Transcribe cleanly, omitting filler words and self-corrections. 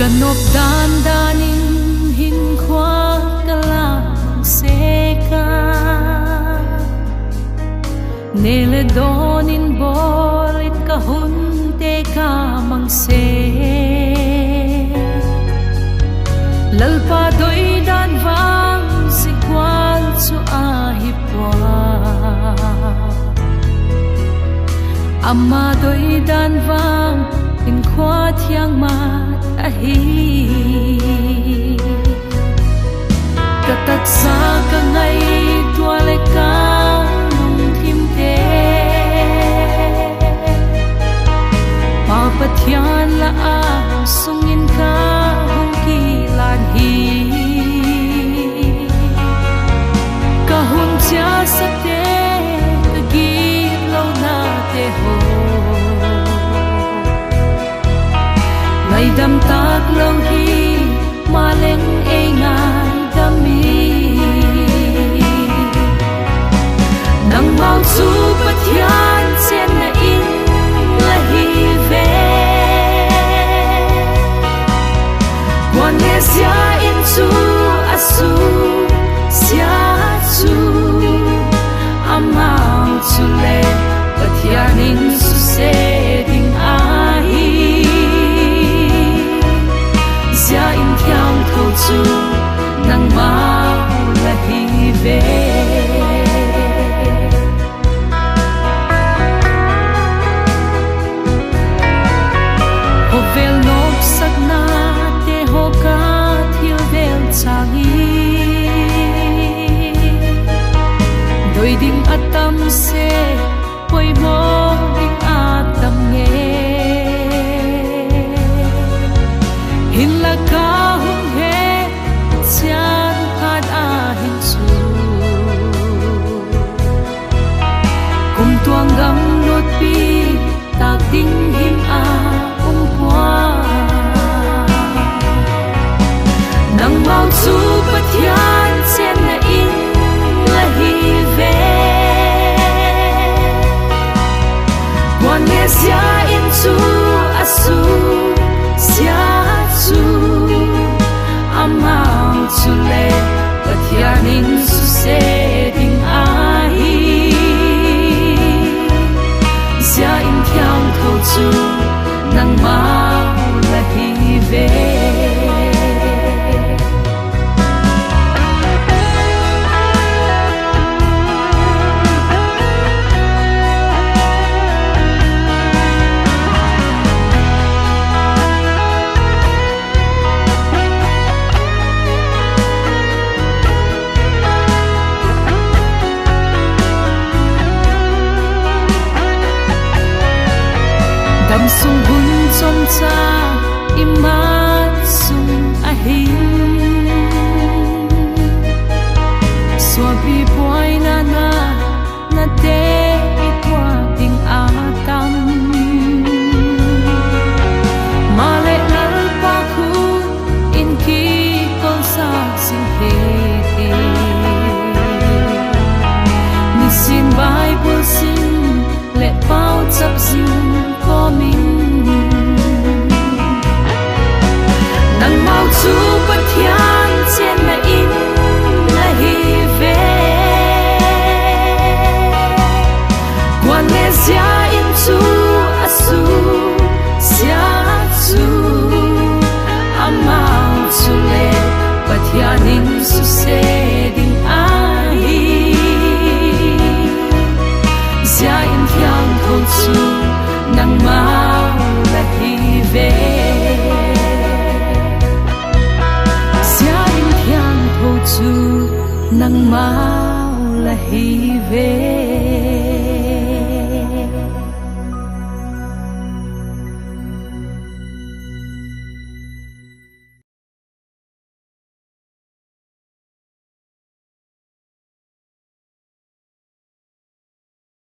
Kanop dan danin hinkwa kalang seka Nele donin bolit kahunte ka mangse Lalpa doi dan vang sikwal su ahipwa Amma doi dan vang hinkwa thiang mat ahi Katat sa ka ngay tuale ka nung timte Papatyan la sungin ka hong kilan hi Kahun siya sa te kagit law na te ho Ngay dam tak lâu hi ma leng e ngai dami Nang mau chu pathian chen na in la hi ve Quan ne sia in chu asu sia chu Amau chu le pathian in su se ding ai Sia in thiang thâu chu nang mau la hi ve Ho vel nop sak na te ho ka thil vel changi Doi ding atam se poi mo ding atam nge Hin la ka hung he chian khat a hin chu Kum tuang gam not pi tak ding him a kwa Nang mau chu pathian chen na in la hi ve Quan ne sia in chu asu sia chu Amau chu le pathian in su se ding ai Sia in thiang thâu chu nang mau la hi ve Dam sung hun chom cha imat sung ahin Swabi boy na te itwa ding atam Male lal pa khun in ki kol sa sing he Nisin Bible sin le pau chap zing Nang mau chu pathian chen na in la hi ve Quan ne sia in chu asu sia chu Amau chu le pathian in su se ding ai Sia in thiang thâu chu nang mau la hi ve Sia in thiang thâu chu nang mau la hi ve